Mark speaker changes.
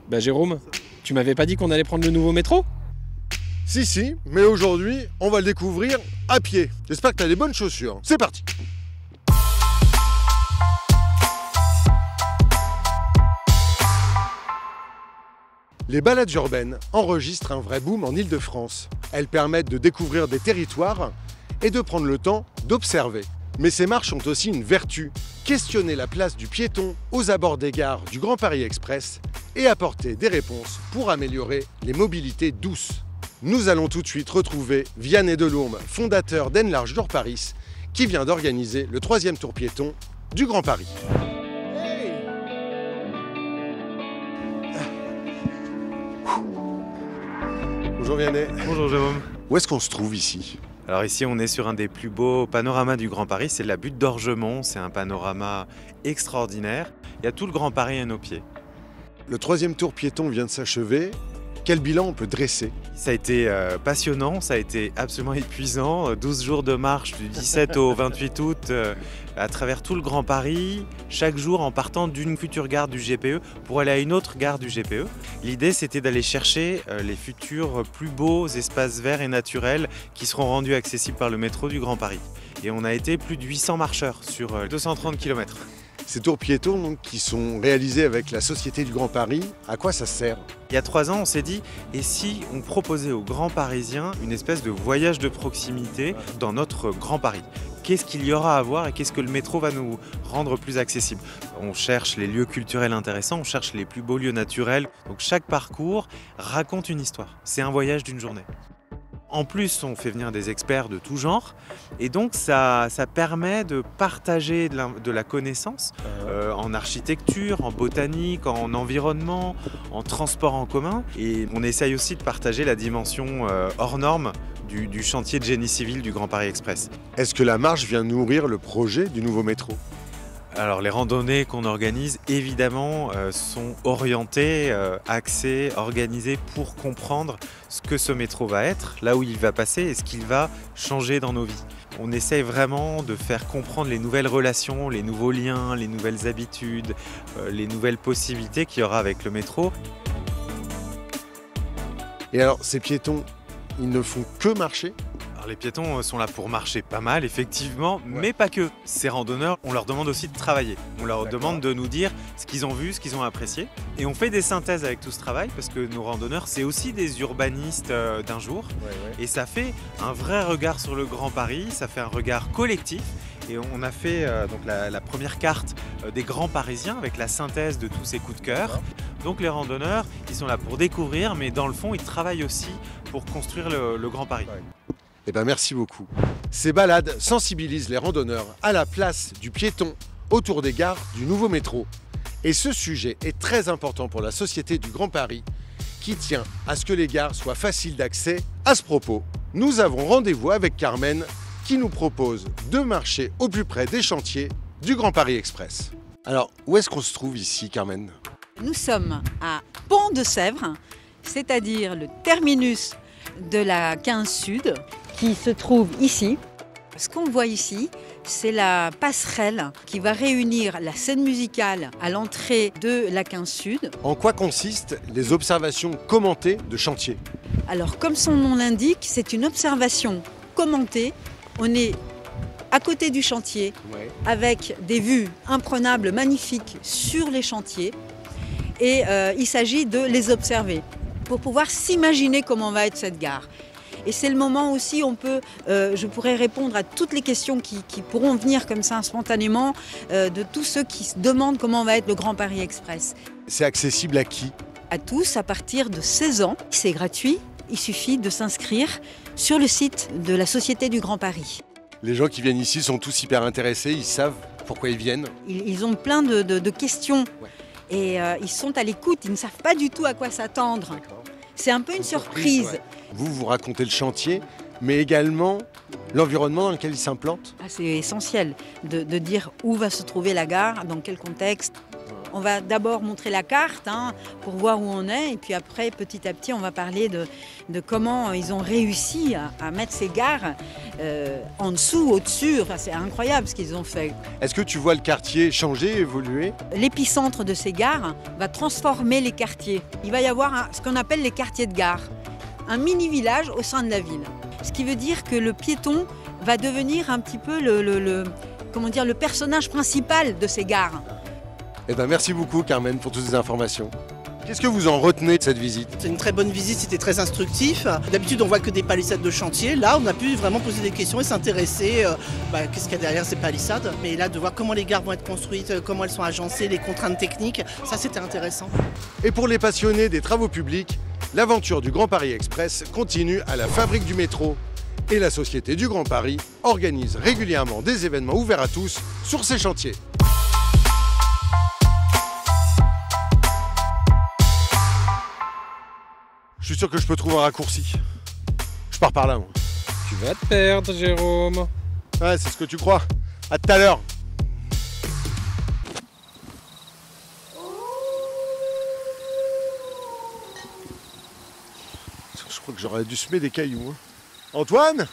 Speaker 1: Bah Jérôme, tu m'avais pas dit qu'on allait prendre le nouveau métro?
Speaker 2: Si, mais aujourd'hui, on va le découvrir à pied. J'espère que tu as des bonnes chaussures. C'est parti! Les balades urbaines enregistrent un vrai boom en Île-de-France. Elles permettent de découvrir des territoires et de prendre le temps d'observer. Mais ces marches ont aussi une vertu, questionner la place du piéton aux abords des gares du Grand Paris Express et apporter des réponses pour améliorer les mobilités douces. Nous allons tout de suite retrouver Vianney Delourme, fondateur d'Enlarge Your Paris, qui vient d'organiser le 3e tour piéton du Grand Paris. Bonjour Vianney.
Speaker 3: Bonjour Jérôme.
Speaker 2: Où est-ce qu'on se trouve ici?
Speaker 3: Alors ici on est sur un des plus beaux panoramas du Grand Paris, c'est la butte d'Orgemont, c'est un panorama extraordinaire. Il y a tout le Grand Paris à nos pieds.
Speaker 2: Le 3e tour piéton vient de s'achever. Quel bilan on peut dresser?
Speaker 3: Ça a été passionnant, ça a été absolument épuisant. 12 jours de marche du 17 au 28 août à travers tout le Grand Paris, chaque jour en partant d'une future gare du GPE pour aller à une autre gare du GPE. L'idée c'était d'aller chercher les futurs plus beaux espaces verts et naturels qui seront rendus accessibles par le métro du Grand Paris. Et on a été plus de 800 marcheurs sur 230 km.
Speaker 2: Ces tours piétons donc, qui sont réalisés avec la Société du Grand Paris, à quoi ça sert?
Speaker 3: Il y a 3 ans, on s'est dit, et si on proposait aux grands Parisiens une espèce de voyage de proximité dans notre Grand Paris? Qu'est-ce qu'il y aura à voir et qu'est-ce que le métro va nous rendre plus accessible? On cherche les lieux culturels intéressants, on cherche les plus beaux lieux naturels. Donc chaque parcours raconte une histoire. C'est un voyage d'une journée. En plus, on fait venir des experts de tout genre et donc ça permet de partager de la connaissance en architecture, en botanique, en environnement, en transport en commun. Et on essaye aussi de partager la dimension hors norme du chantier de génie civil du Grand Paris Express.
Speaker 2: Est-ce que la marche vient nourrir le projet du nouveau métro?
Speaker 3: Alors les randonnées qu'on organise évidemment sont orientées, axées, organisées pour comprendre ce que ce métro va être, là où il va passer et ce qu'il va changer dans nos vies. On essaie vraiment de faire comprendre les nouvelles relations, les nouveaux liens, les nouvelles habitudes, les nouvelles possibilités qu'il y aura avec le métro.
Speaker 2: Et alors ces piétons, ils ne font que marcher?
Speaker 3: Alors les piétons sont là pour marcher pas mal, effectivement, mais pas que. Ces randonneurs, on leur demande aussi de travailler. On leur demande de nous dire ce qu'ils ont vu, ce qu'ils ont apprécié. Et on fait des synthèses avec tout ce travail, parce que nos randonneurs, c'est aussi des urbanistes d'un jour. Et ça fait un vrai regard sur le Grand Paris, ça fait un regard collectif. Et on a fait donc la première carte des grands Parisiens avec la synthèse de tous ces coups de cœur. Donc les randonneurs, ils sont là pour découvrir, mais dans le fond, ils travaillent aussi pour construire le Grand Paris.
Speaker 2: Eh bien, merci beaucoup. Ces balades sensibilisent les randonneurs à la place du piéton autour des gares du nouveau métro. Et ce sujet est très important pour la Société du Grand Paris qui tient à ce que les gares soient faciles d'accès. À ce propos, nous avons rendez-vous avec Carmen qui nous propose de marcher au plus près des chantiers du Grand Paris Express. Alors, où est-ce qu'on se trouve ici, Carmen?
Speaker 4: Nous sommes à Pont-de-Sèvres, c'est-à-dire le terminus de la 15 Sud, qui se trouve ici. Ce qu'on voit ici, c'est la passerelle qui va réunir la scène musicale à l'entrée de la 15 Sud.
Speaker 2: En quoi consistent les observations commentées de chantier?
Speaker 4: Alors, comme son nom l'indique, c'est une observation commentée. On est à côté du chantier, avec des vues imprenables, magnifiques sur les chantiers. Et il s'agit de les observer pour pouvoir s'imaginer comment va être cette gare. Et c'est le moment aussi où je pourrais répondre à toutes les questions qui pourront venir comme ça spontanément de tous ceux qui se demandent comment va être le Grand Paris Express.
Speaker 2: C'est accessible à qui?
Speaker 4: À tous, à partir de 16 ans. C'est gratuit, il suffit de s'inscrire sur le site de la Société du Grand Paris.
Speaker 2: Les gens qui viennent ici sont tous hyper intéressés, ils savent pourquoi ils viennent.
Speaker 4: Ils ont plein de questions et ils sont à l'écoute, ils ne savent pas du tout à quoi s'attendre. C'est un peu une surprise.
Speaker 2: Vous racontez le chantier, mais également l'environnement dans lequel ils s'implantent?
Speaker 4: C'est essentiel de dire où va se trouver la gare, dans quel contexte. On va d'abord montrer la carte pour voir où on est, et puis après, petit à petit, on va parler de comment ils ont réussi à mettre ces gares en dessous, au-dessus. Enfin, c'est incroyable ce qu'ils ont fait.
Speaker 2: Est-ce que tu vois le quartier changer, évoluer?
Speaker 4: L'épicentre de ces gares va transformer les quartiers. Il va y avoir ce qu'on appelle les quartiers de gare, un mini-village au sein de la ville. Ce qui veut dire que le piéton va devenir un petit peu le personnage principal de ces gares.
Speaker 2: Eh ben, merci beaucoup Carmen pour toutes ces informations. Qu'est-ce que vous en retenez de cette visite?
Speaker 5: C'est une très bonne visite, c'était très instructif. D'habitude on voit que des palissades de chantier. Là on a pu vraiment poser des questions et s'intéresser qu'est-ce qu'il y a derrière ces palissades. Mais là de voir comment les gares vont être construites, comment elles sont agencées, les contraintes techniques, ça c'était intéressant.
Speaker 2: Et pour les passionnés des travaux publics, l'aventure du Grand Paris Express continue à la Fabrique du métro. Et la Société du Grand Paris organise régulièrement des événements ouverts à tous sur ces chantiers. Je suis sûr que je peux trouver un raccourci. Je pars par là, moi.
Speaker 1: Tu vas te perdre, Jérôme.
Speaker 2: Ouais, c'est ce que tu crois. À tout à l'heure. Je crois que j'aurais dû semer des cailloux. Antoine ?